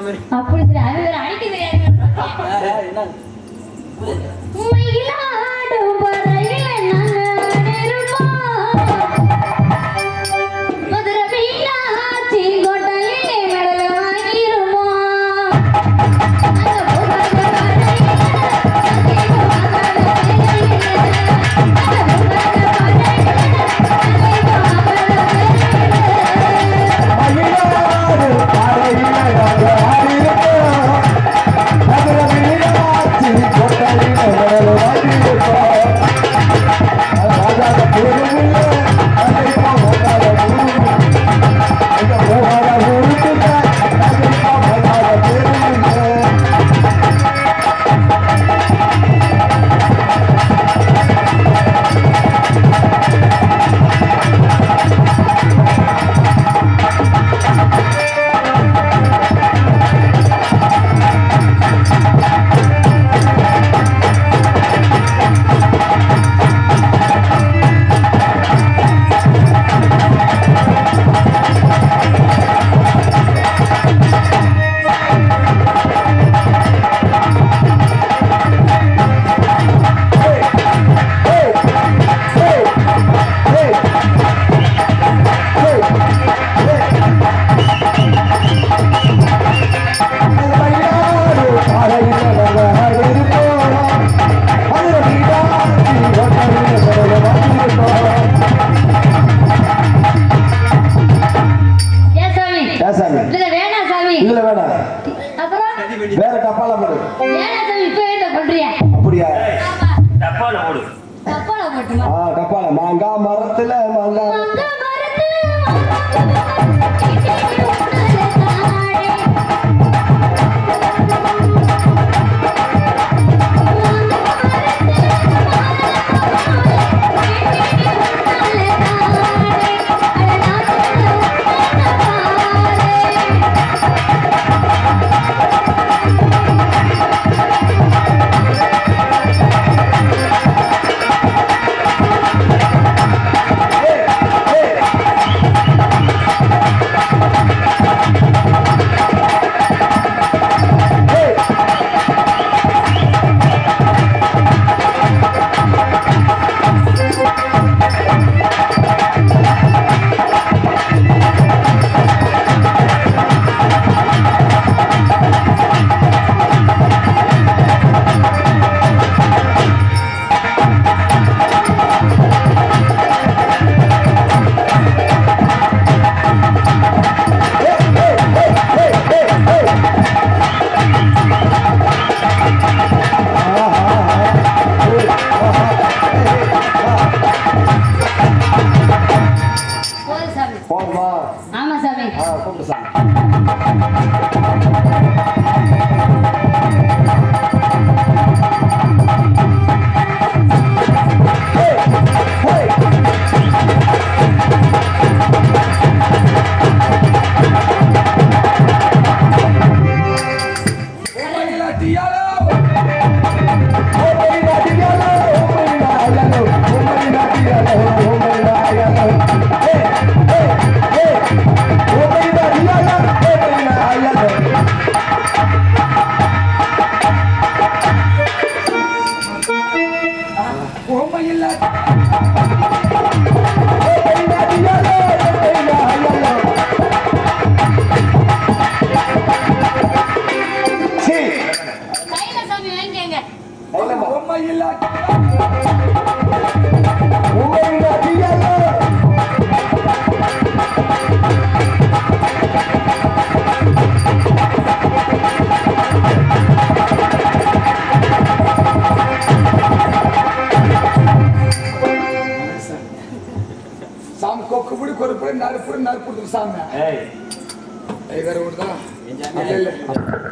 அப்படி சரி அது வேற அடிக்க தெரியாது மயிலாடும் பறையில நாங்க மதுரை மீனாட்சி கோட்டையிலே மெடல வாங்கிருமோ வேற டப்பால போடு. ஏனா சாமி இப்ப என்ன பண்றியா? அப்படியா? டப்பால போடு. டப்பால போட்டுமா? டப்பால மாங்கா மரத்துல மாங்கா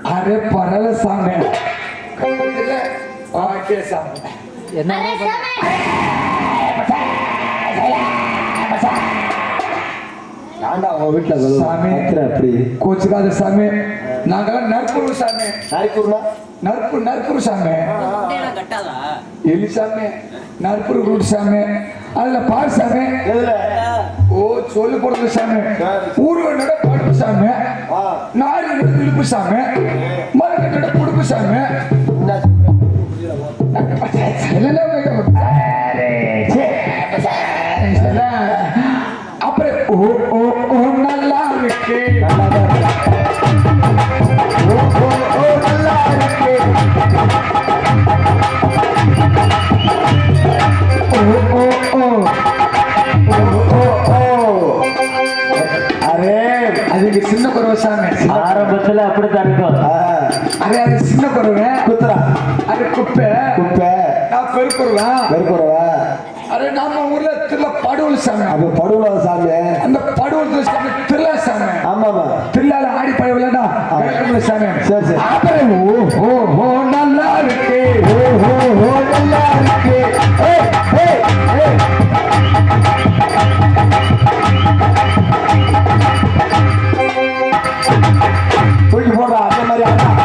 अरे परल सामने कोचकाद सामे नागला नरपुर सामे नरपुर सामे एली सामे नरपुर रूट सामे अल्ल पार सामे ओ சொல்லு போடுறது சாமி ஊர்வனோட படுப்பு சாமி நாடு இழுப்பு சாமி மரக்கட்டோட புடுப்பு சாமி அப்புறம் ஓ ஓ ஓ நல்லா இருக்கு ஓ ஓ ஓ நல்லா இருக்கு ஓ ஓ ஓ அரே அதுக்கு சின்ன குறவை சாமி ஆரம்பத்துல அப்படித்தான் இருக்கும். அரே அது சின்ன குறவை குத்துறா அது குப்பை குப்பை நான் பெருக்குறவா அரே நம்ம ஊர்ல திருல படுவல் சாமி அது படுவல சாமி அந்த படுவல் சாமி திருல சாமி ஆமாமா திருலால ஆடி பழ விளையாடா சாமி சரி சரி அப்புறம் ஓ ஓ ஓ நல்லா இருக்கு ஓ ஓ ஓ நல்லா இருக்கு ஏய் ஏய் ஏய் தூக்கி போடுறா அந்த மாதிரி ஆடுறா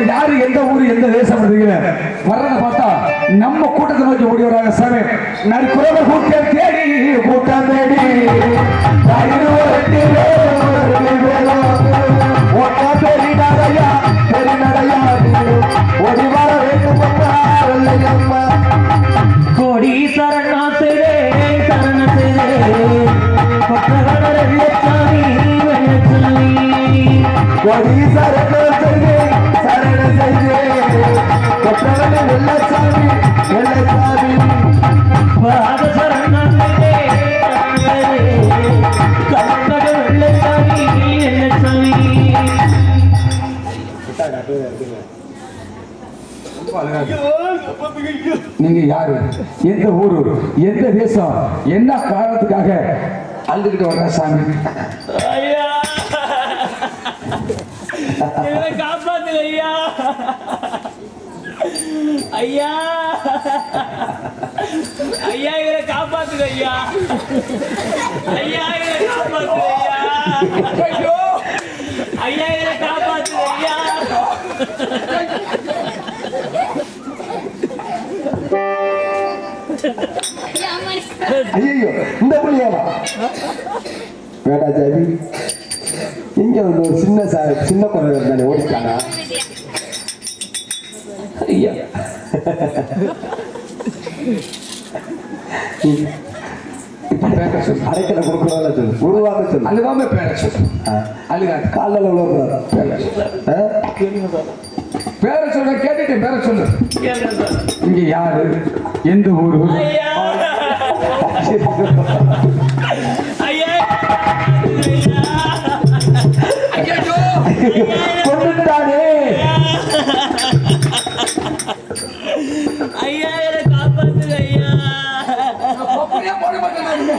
யாரு எந்த ஊரு எந்த தேசம் வர்றத பார்த்தா நம்ம கூட்டத்தை நோக்கி ஓடி வராங்க சாமி. நற்குறவர் கூட்டம் தேடி கூட்டம் தேடி ஓடி வர வேண்டும் கோடீஸ்வரன் கொற்றவன வெள்ளச்சாமி வெள்ளச்சாமி கொடி சரண செய்தே கொற்றவன வெள்ளச்சாமி வெள்ளச்சாமி பாத சரணே கற்பக வெள்ளச்சாமி வெள்ளச்சாமி நீங்க யாரு, எந்த ஊரு, எந்த தேசம், என்ன காரணத்துக்காக அழுதுகிட்டு வர்ற சாமி? ஐயா இவரை காப்பாத்துங்க ஐயா. ஐயா ஐயா இவரை காப்பாத்துங்க ஐயா. ஐயா இவரை காப்பாத்துங்க ஐயா. ஐயா இவரை காப்பாத்துங்க ஐயா. ஐயோ இந்த புள்ளியாவா வேடா ஜாதி இங்க வந்து ஒரு சின்ன குறை இருந்தானே ஓடிட்டானா ஐயா இப்ப பேர சொல்லு, அரைக்கடை கொடுக்கறதா சொல்லு உருவாக்க சொல்லு அழுகாம பேர சொல்லு. அழுகாது, காலில் விழுவக்கூடாது பேர சொல்ல கேட்டுட்டு பேர சொல்லு. இங்க யாரு, எந்த ஊரு? ஐயா ஐயா கொண்டுட்டானே ஐயா இவரை காப்பாத்துங்க ஐயா. அப்படியே போட மாட்டேன் நானு.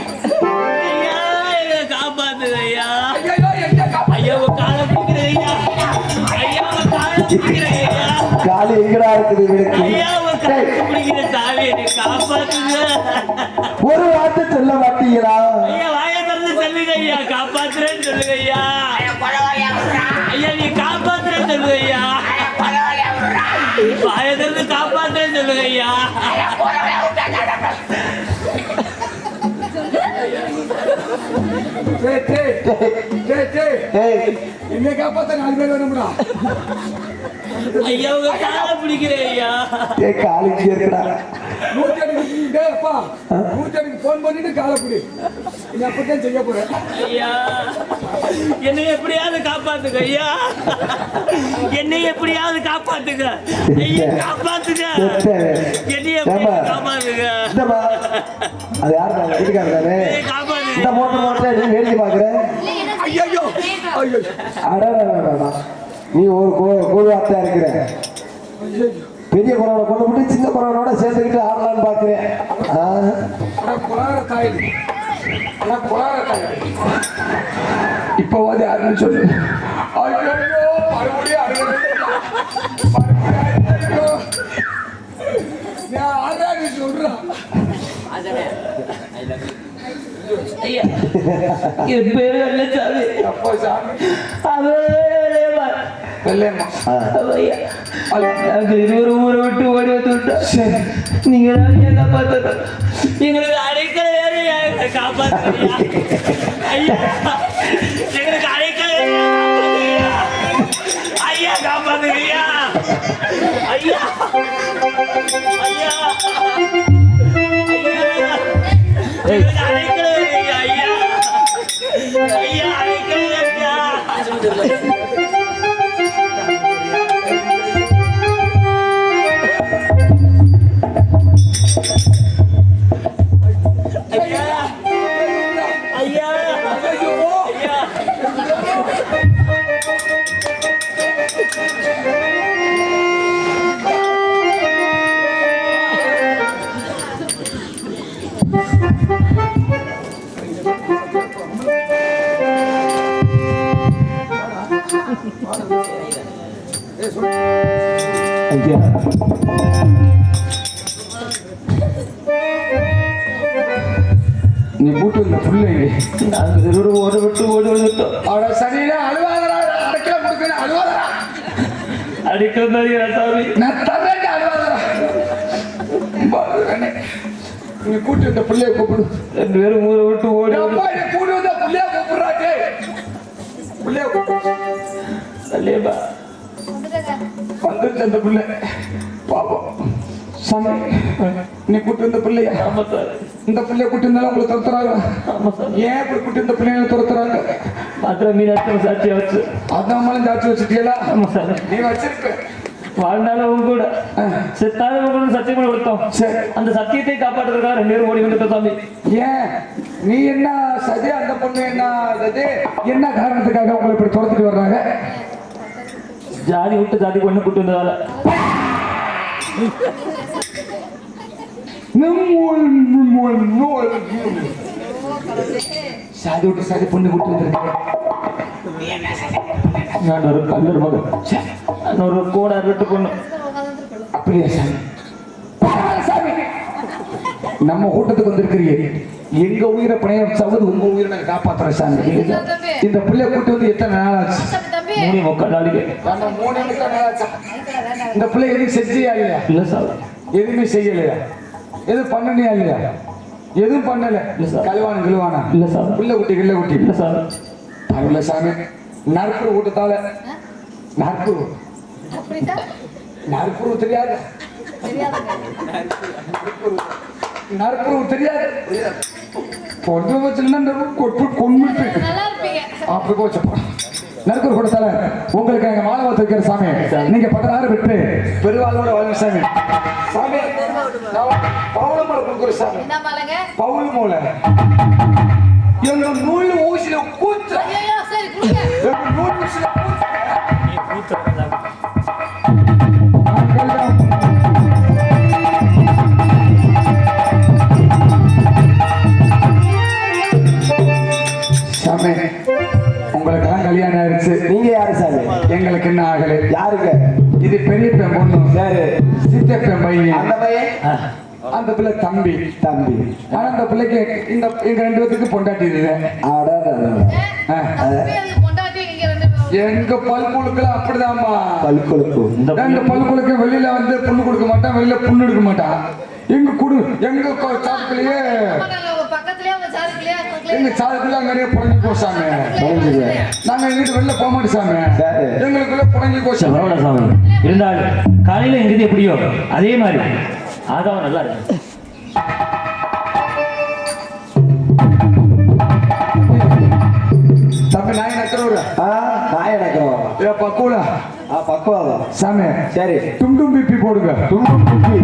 ஐயா இவரை காப்பாத்துங்க ஐயா. ஐயையோ, எங்க காப்பா- ஐயா உங்க காலை பிடிக்கிறேன் ஐயா. ஐயா உங்க காலை பிடிக்கிறேன் ஐயா. காலி எங்கடா இருக்குது இவனுக்கு ஐயா உங்க காலை பிடிக்கிற சாமி என்னை காப்பாத்துங்க. ஒரு வார்த்தை சொல்ல மாட்டீங்களா ஐயா வாயை திறந்து சொல்லுங்க ஐயா. காப்பாத்துறேன்னு சொல்லுங்க ஐயா. ஐயா நீ காப்பாத்துறேன்னு சொல்லுங்க ஐயா. வாயை திறந்து காப்பாத்துறேன்னு சொல்லுங்க ஐயா. டேய், டேய், டேய், டேய், ஏய் என்னை காப்பாத்த 4 பேர் வேணும்டா. ஐயா உங்க காலை பிடிக்கிறேன் ஐயா. ஏய் காலிக்கு இருக்கடா 108 டேய் அப்பா, 108 ஃபோன் பண்ணிட்டு காலை பிடி. நீ அப்பதான் செய்ய போறேன். ஐயா என்னை எப்படியாவது காப்பாத்துங்க ஐயா. என்னை எப்படியாவது காப்பாத்துங்க ஐயா. காப்பாத்துங்க என்னை எப்படியாவது காப்பாத்துங்க. இந்தமா அது யார் தானே வீட்டுக்காரர் தானே என்னை காப்பாத்துங்க. இந்த மோட்டர் நீ வேடிக்கை பாக்குற ஐயோ, ஐயோ, அடடா நீ ஒரு கோவாத்தா இருக்கிற ஐயோ. பெரிய குறவனை கொண்டு விட்டு சின்ன குறவனோட சேர்ந்துக்கிட்டு ஆடலான்னு பாக்குறேன் அட குளார காயில், அட குளார காயில். இப்போவாது யாருன்னு சொல்லு. ஐயோ, மறுபடியும் அழுகுது. ஐயோ, நான் ஆறாடி சொல்றேன். ஐயா என் பேரு வெள்ளச்சாமி. அப்பா சாமி, வெள்ளையம்மா. ஐயா நாங்கள் 20 ஊரை விட்டு ஓடி வந்து விட்டோம். சரி, நீங்க என்ன பார்த்தோம் எங்களுக்கு அடைக்கல வேறையா எங்களை காப்பாத்துறியா ஐயா. எங்களுக்கு அடைக்கல ஐயா காப்பாத்துறியா ஐயா. ஐயா எங்களுக்கு அடைக்கல வேறையா ஐயா. ஐயா அடைக்கல வேறையா. ஐயா ஐயா ஐயா நீ கூட்டு இந்த பிள்ளைங்க நாங்கள் 20 ஊரை விட்டு ஓடி வந்துட்டோம். அவட சரியில்லை. அழுவாதரா, அடைக்கல கொடுக்கணும். அழுவாதரா, அடிக்கிறதா சாமி. நான் தரேன். அழுவாதரா. நீ கூட்டு இந்த பிள்ளைய கூப்பிடு. 2 பேரும் ஊரை விட்டு ஓடி அப்பா, நீ கூட்டு வந்த பிள்ளைய கூப்பிடுறாச்சே. பிள்ளைய கூப்பிடு. அல்லேபா வந்துருச்சு அந்த பிள்ளை. பாப்போம். சாமி நீ கூட்டு இந்த பிள்ளைய ஆமா சார். இந்த பிள்ளைய கூட்டி இருந்தாலும் உங்களை துரத்துறாங்க. ஆமா சார். ஏன் இப்படி கூட்டி இந்த பிள்ளைங்களை துரத்துறாங்க? மதுரை மீனாட்சி சாட்சியா வச்சு. அதான் மேலும் ஜாச்சி வச்சுட்டீங்களா? ஆமா சார். நீ வச்சிருக்க வாழ்ந்தாலும் கூட செத்தாலும் கூட சத்தியம் கொடுத்தோம். சரி. அந்த சத்தியத்தை காப்பாற்றுறதுக்காக 2 பேரும் ஓடி வந்துட்டோம் சாமி. ஏன் நீ என்ன சதி, அந்த பொண்ணு என்ன சதி, என்ன காரணத்துக்காக உங்களை இப்படி துரத்துட்டு வர்றாங்க? ஜாதி விட்டு ஜாதி பொண்ணு கூட்டு வந்ததால. சாதி விட்டு சாதி பொண்ணு கூட்டு வந்திருக்கேன். நான் ஒரு கல்லூர் மகன், நான் ஒரு கோடார் விட்டு பொண்ணு. அப்படியா சாமி? சாமி நம்ம கூட்டத்துக்கு வந்திருக்கிறீங்க, எங்க உயிரை பணையம் சவுது உங்க உயிரை நாங்க காப்பாத்துறோம் சாமி. இந்த பிள்ளைய கூட்டு வந்து எத்தனை நாள் ஆச்சு? 3 நாளைக்கு. 3 நாள் ஆச்சா? இந்த பிள்ளை எதுவும் செஞ்சியா இல்லையா? இல்ல சார். எதுவுமே செய்யலையா? எதுவும் பண்ணனியா இல்லையா? எதுவும் பண்ணல. கழுவானா இல்ல சார். பிள்ளை குட்டி கிள்ள குட்டி இல்ல சார். இல்ல சாமி. நற்புறு கூட்டத்தால நற்புறு தெரியாது, நற்புறு தெரியாது. பொண்ணு வச்சுன்னா கொட்டு கொண்டு அப்படி போச்சப்பா. நற்கூர் கொடுத்தால உங்களுக்கு எங்க மாலை வாத்து வைக்கிற சாமி. நீங்க 16 பெற்று பெருவாளோட வாழ்ந்த சாமி. சாமி பவுல் மூளை கொடுக்குற சாமி. பவுல் மூளை எங்க நூல் ஊசில கூத்து, நூல் ஊசில சாமி. உங்களுக்கெல்லாம் கல்யாணம் ஆயிடுச்சு. நீங்க யாரு சாமி? எங்களுக்கு என்ன ஆகலை. யாருங்க? இது பெரிய பெண் பொண்ணு, சரி. சித்தப்பெண் பையன். அந்த பையன் அந்த பிள்ளை தம்பி. ஆனா அந்த பிள்ளைக்கு இந்த எங்க 2 பேத்துக்கு பொண்டாட்டி இது. எங்க பல்குழுக்கள் அப்படிதாம்மா. பல்குழுக்கு 2 பல்குழுக்கு வெளியில வந்து புண்ணு கொடுக்க மாட்டான், வெளியில புண்ணு எடுக்க மாட்டான். எங்க குடு எங்க சாதுக்குள்ளேயே எங்க சாதுக்குள்ள அங்கே புடங்கி போசாமி. நாங்க எங்கிட்ட வெளில போக மாட்டோம் சாமி. எங்களுக்குள்ள புடங்கி போசாமி. சாமி இருந்தாலும் காலையில எங்கிட்ட எப்படியோ அதே மாதிரி ஆகாவும் நல்லா இருக்கு. தம்பி நாய் நக்கிறவரு நாய் நக்கிறோம் பக்குவா பக்குவா சாமி. சரி. டும் பிப்பி போடுங்க. டும் பிப்பி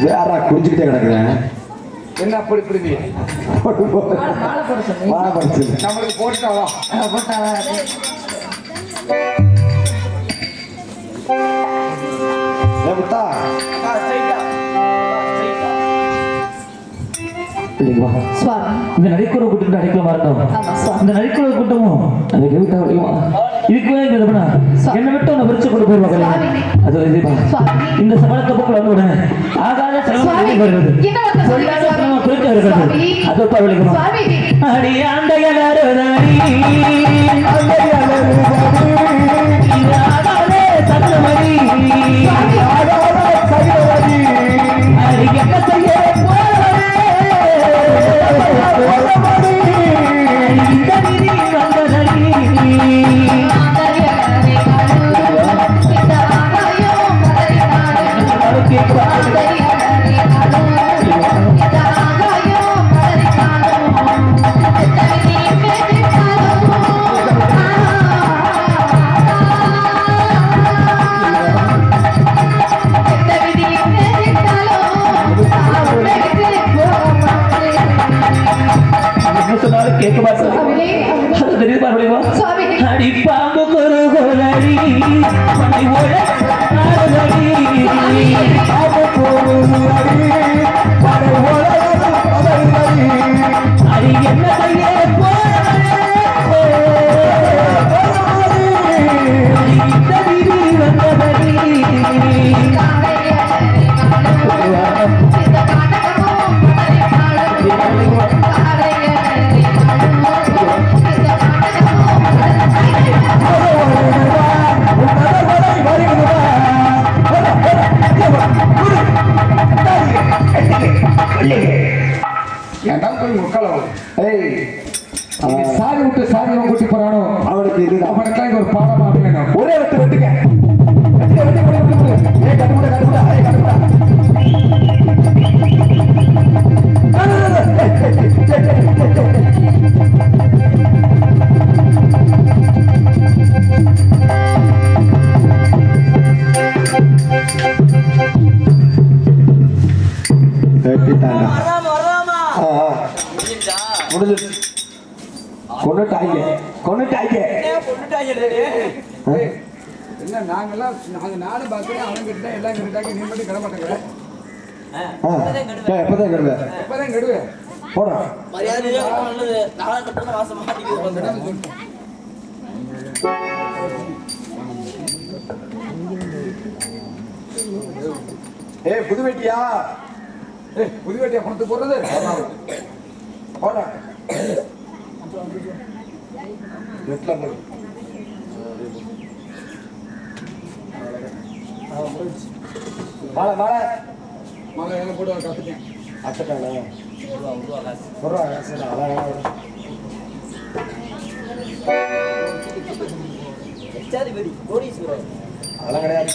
வேறா குடிச்சுக்கிட்டே கிடக்குறேன். என்ன அப்படி இப்படி மாலை படிச்சு நம்மளுக்கு போட்டாவா ஏப்பா இந்த நடிக்கிற கூட்டம் நடிக்கல மாட்டோம். இந்த நடிக்கிற கூட்டமும் அதை கேட்டா இதுக்கு என்ன விட்டு உன்னை விரிச்சு கொண்டு போயிருவாங்க. அது இந்த சபலத்தை போக்கு வந்து உடனே ஆகாத செலவு வருகிறது. அதப்பா விളിக்கணும். அடி ஆண்டையலருதடி ஆகாதே சத்தமடி அடி என்ன செய்ய இந்த விதி வந்ததடி கேட்க அடி பாம்பு குருகுலடி அடி என்ன செய்ய ஏய் சாதி விட்டு சாதி கூட்டி போறானோ அவனுக்கு இதுதான் அவனுக்காக ஒரு பாடமா வேணும். ஒரே வெட்டு வெட்டுங்க கட்டுமுடா கொண்டுட்டாங்க என்ன நாங்க நானும் பார்க்கிறேன் அவன் கிட்ட எல்லாம் கிட்டாக்கி நீ மட்டும் கிட மாட்டேங்கிற எப்பதான் கெடுவேன் இப்பதான் கெடுவேன் போடா ஏய் புது வெட்டியா புது வேட்டியா பணத்து போடுறது போடா வாழ வாழ மழை எல்லாம் போடுவாங்க கத்துக்கேன் அட்டக்கால சொல்றாங்க சரி அதான் அதெல்லாம் கிடையாது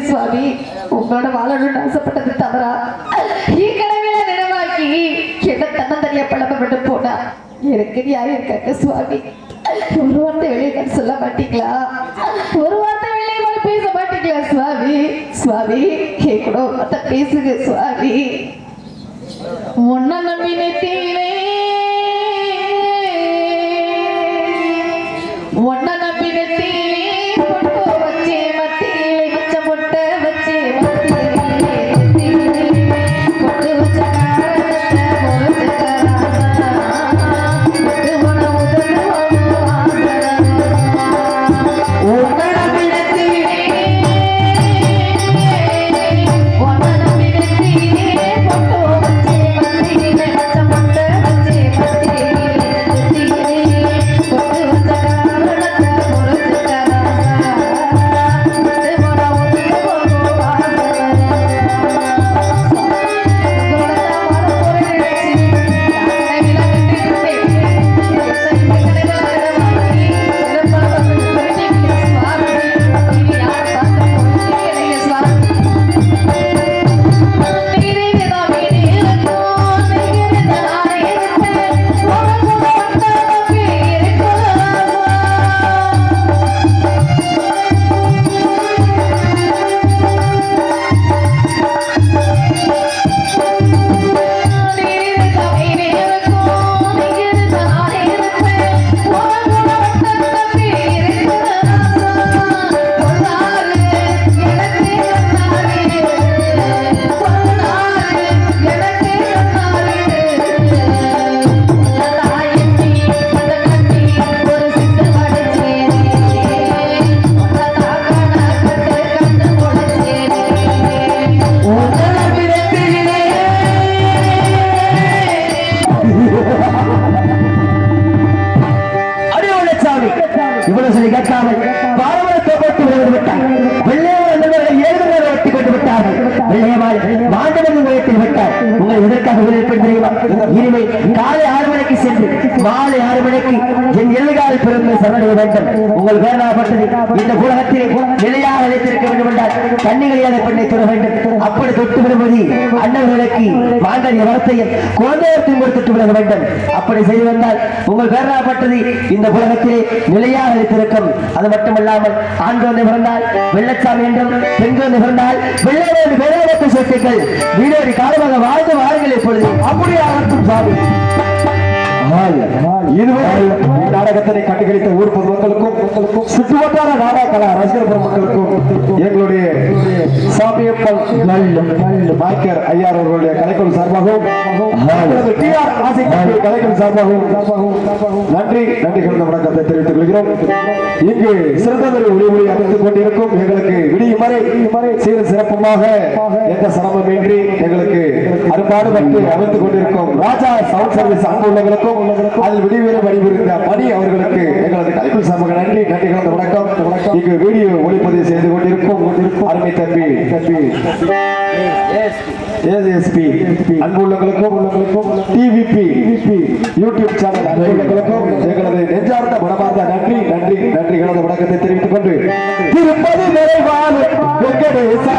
சுவாமி உங்களோட வாழணும்னு ஆசைப்பட்டது தவறா கடமையில நினைவாக்கி என்ன தன்னந்தனியா பழக்கப்பட்டு போனா எனக்கு யாரும் இருக்காங்க சுவாமி ஒரு வார்த்தை வெளியே சொல்ல மாட்டீங்களா ஒரு வார்த்தை வெளியே பேச மாட்டீங்களா சுவாமி சுவாமி கூட வார்த்தை பேசுங்க சுவாமி ஒன்ன நம்பி நெத்தியிலே ஒன்ன நம்பி நெத்தியிலே பொட்டு வச்சே மத்தியிலே வச்ச பொட்ட வச்சே மத்தியிலே பொட்டு வச்ச காரணத்தை பொறுத்து ஒன்ன நம்பி நெத்தியிலே பொட்டு வச்சே மத்தியிலே வச்ச பொட்ட வெள்ளையமாள் மாண்டவன் உலகத்தில் விட்டார். உங்களை எதற்காக விளைவிப்பேன் தெரியுமா? இனிமேல் காலை 6 மணிக்கு சென்று மாலை 6 மணிக்கு என் எதிர்கால பிறந்த சரணடைய வேண்டும். உங்கள் வேண்டாப்பட்டது இந்த உலகத்திலே நிலையாக வைத்திருக்க வேண்டும் என்றால் கண்ணிகளியாத பெண்ணை தொட வேண்டும். அப்படி தொட்டு விடும்படி அண்ணர்களுக்கு மாங்கனி வார்த்தையில் குழந்தையத்தையும் கொடுத்துட்டு விட வேண்டும். அப்படி செய்து வந்தால் உங்கள் வேண்டாப்பட்டது இந்த உலகத்திலே நிலையாக வைத்திருக்கும். அது மட்டுமல்லாமல் ஆண் குழந்தை பிறந்தால் வெள்ளச்சாமி என்றும் பெண் குழந்தை பிறந்தால் வெள்ளையோடு வேலைவாய்ப்பு சொத்துக்கள் வீடோடி காலமாக வாழ்ந்து வாருங்கள். இப்பொழுது அப்படியாகட்டும் சாமி. நாடகத்தினை கண்டுகளித்த ஊர் பொதுமக்களுக்கும் சுற்றுவட்டார நாடக ரசிகர் பெருமக்களுக்கும் எங்களுடைய சாமியப்பன் மாய்க்கர் ஐயார் அவர்களுடைய கலைக்குழு சார்பாகவும் கலைக்குழு சார்பாகவும் நன்றி கலந்த வணக்கத்தை தெரிவித்துக் கொள்கிறோம். இங்கு சிறந்தவர்கள் ஒளி அமைத்துக் கொண்டிருக்கும் எங்களுக்கு விடியும் வரை சீர சிறப்புமாக எந்த சிரமமின்றி எங்களுக்கு அறுபாடுபட்டு அமைத்துக் கொண்டிருக்கும் ராஜா சவுண்ட் சர்வீஸ் அன்புள்ளவர்களுக்கும் அதில் விடிவேறு வழிபுரிந்த மணி அவர்களுக்கு எங்களது கலைக்குழு சார்பாக நன்றி கலந்த வணக்கம். இங்கு வீடியோ ஒளிப்பதிவு செய்து கொண்டிருக்கும் அருமை தம்பி ASP அன்புள்ளவர்களுக்கும் டிவிபி யூடியூப் சேனல் அன்புள்ளவர்களுக்கும் எங்களது நெஞ்சார்ந்த மனமார்ந்த நன்றி கலந்த வணக்கத்தை தெரிவித்துக் கொண்டு திருப்பதி நிறைவான வெங்கடேசா